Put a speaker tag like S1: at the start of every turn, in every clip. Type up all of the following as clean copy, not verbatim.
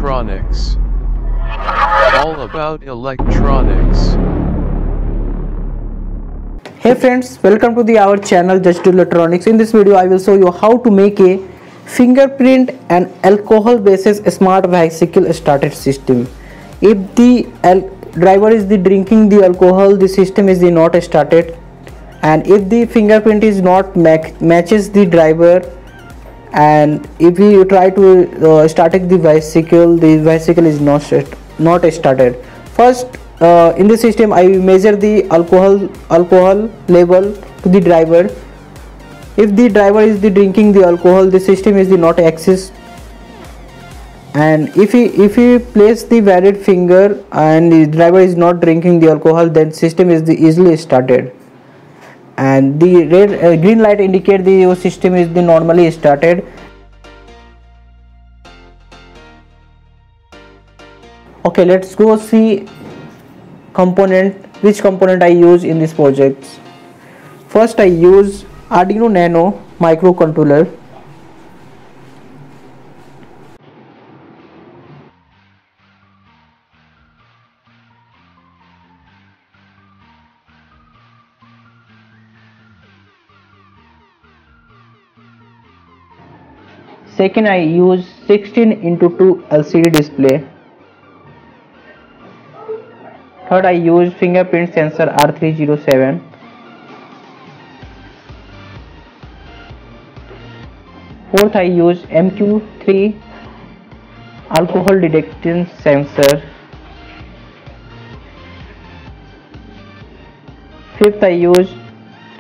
S1: Electronics. All about electronics.
S2: Hey friends, welcome to our channel Just Do Electronics. In this video I will show you how to make a fingerprint and alcohol basis smart bicycle started system. If the driver is drinking the alcohol, the system is not started, and if the fingerprint is not matches the driver, and if you try to start the bicycle is not started. First, in the system I measure the alcohol level to the driver. If the driver is drinking the alcohol, the system is not access, and if he place the valid finger and the driver is not drinking the alcohol, then system is easily started, and the green light indicate the your system is normally started. Okay, let's go see which component I use in this project. First I use Arduino Nano microcontroller. Second I use 16:2 LCD display. Third I use fingerprint sensor R307. Fourth I use MQ3 alcohol detection sensor. Fifth I use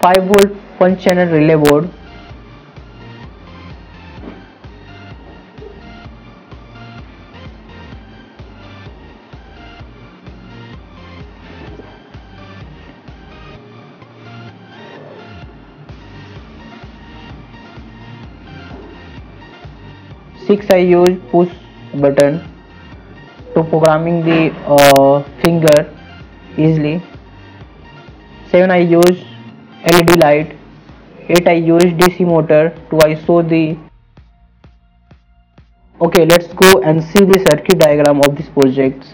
S2: 5V one channel relay board. Six I use push button to programming the finger easily. 7 I use LED light. 8 I use DC motor to ISO the. Okay, let's go and see the circuit diagram of this project.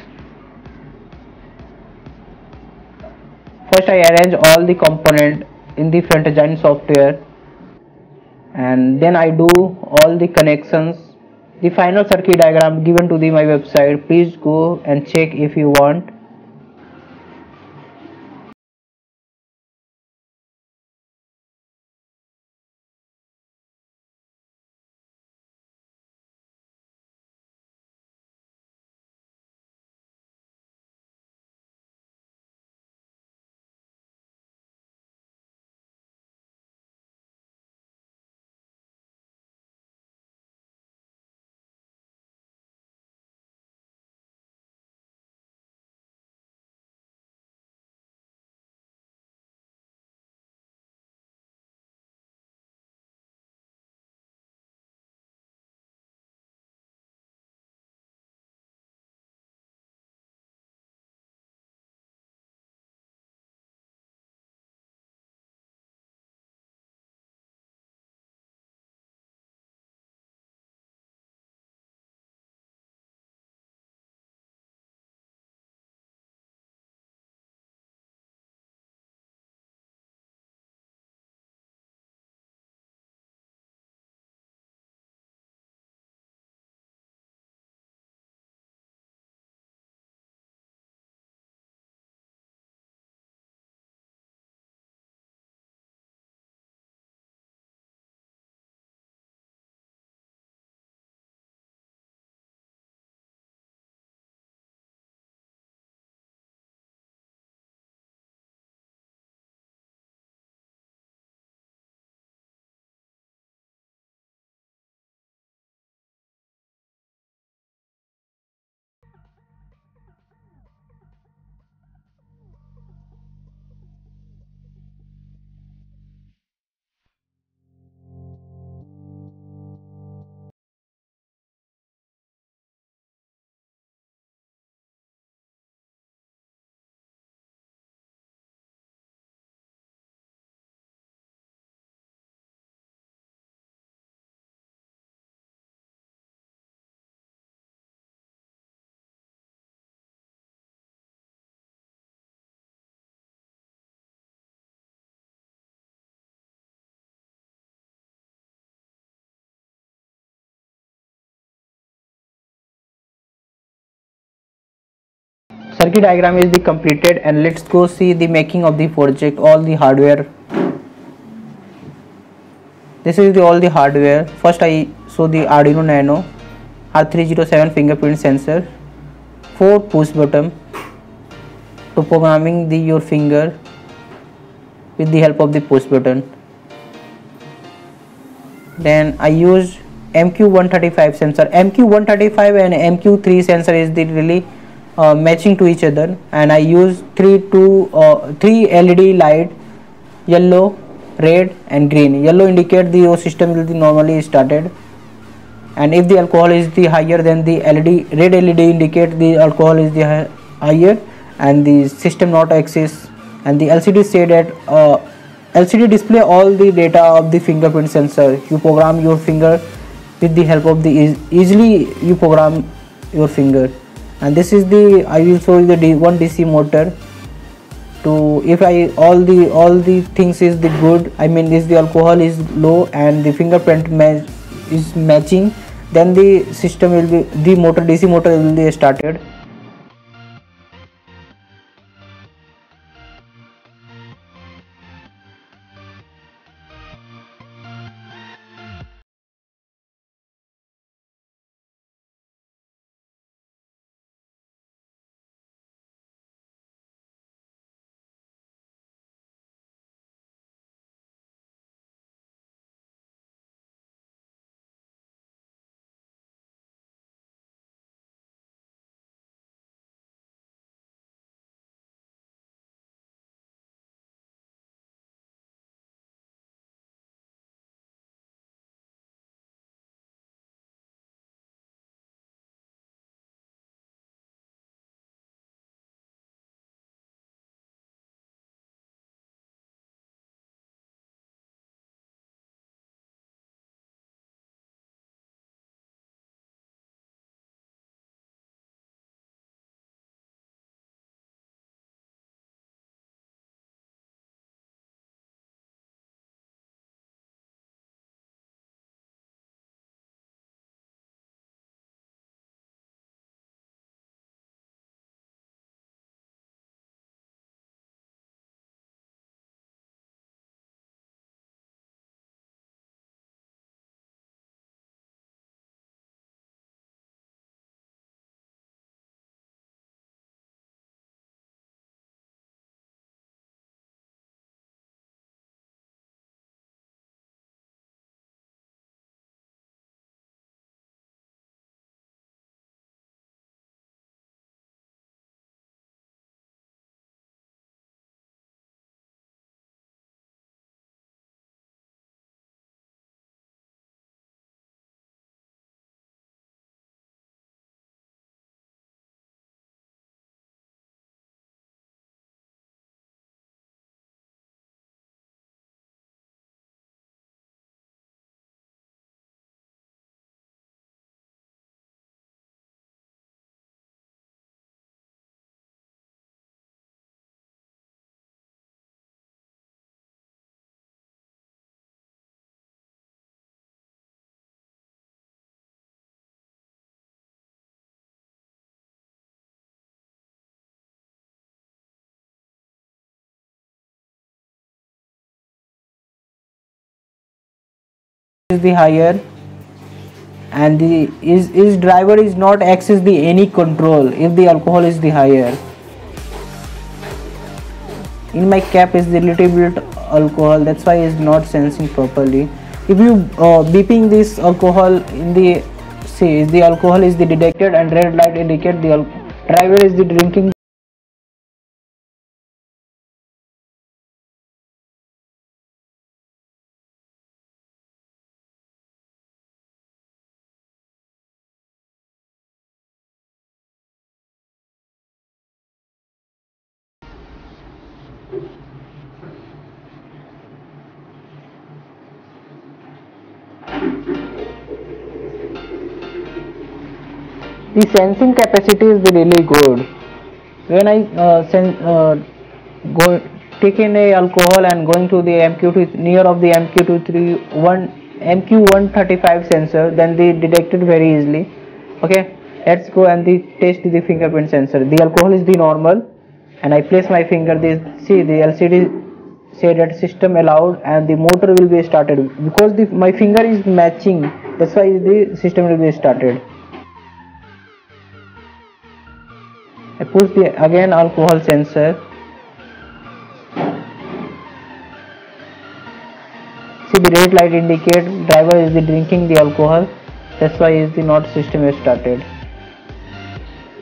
S2: First I arrange all the component in the Frontdesign software, and then I do all the connections. The final circuit diagram given to my website. Please go and check if you want. circuit diagram is the completed, and let's go see the making of the project. All the hardware, this is all the hardware. First I show the Arduino Nano R307 fingerprint sensor, 4 push button to programming your finger with the help of the push button. Then I use MQ135 sensor. MQ135 and MQ3 sensor is the really matching to each other, and I use three LED light, yellow, red and green. Yellow indicate the system will be normally started, and if the alcohol is the higher, then the red LED indicate the alcohol is the higher and the system not access. And the LCD say that LCD display all the data of the fingerprint sensor. You program your finger with the help of the easily you program your finger. And this is the, I will show you the one DC motor to, if I all the things is the good, I mean if the alcohol is low and the fingerprint is matching, then the system will be, the motor DC motor will be started. Is the higher, and the is driver is not access the any control if the alcohol is the higher. In my cap is the little bit alcohol, that's why it's not sensing properly. If you beeping this alcohol in the, see the alcohol is the detected and red light indicate the driver is the drinking. The sensing capacity is really good. When I taking a alcohol and going to the MQ2 near of the MQ135 sensor, then they detected very easily. Okay, Let's go and test the fingerprint sensor. The alcohol is the normal, and I place my finger. See the LCD say that system allowed, and the motor will be started because my finger is matching. That's why the system will be started. I push the again alcohol sensor. See the red light indicate driver is drinking the alcohol. That's why is the not system is started.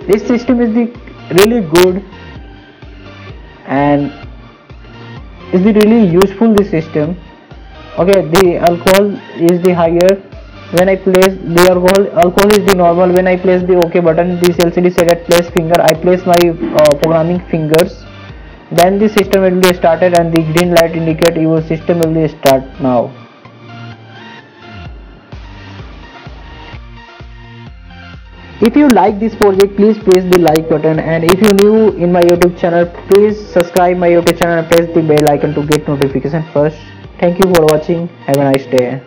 S2: This system is really good and is really useful. This system. Okay, the alcohol is the higher. When I place the alcohol is the normal. When I place the OK button, this LCD said at place finger. I place my programming fingers. Then the system will be started and the green light indicate your system will be start now. If you like this project, please press the like button, and if you new in my YouTube channel, please subscribe my YouTube channel and press the bell icon to get notification first. Thank you for watching. Have a nice day.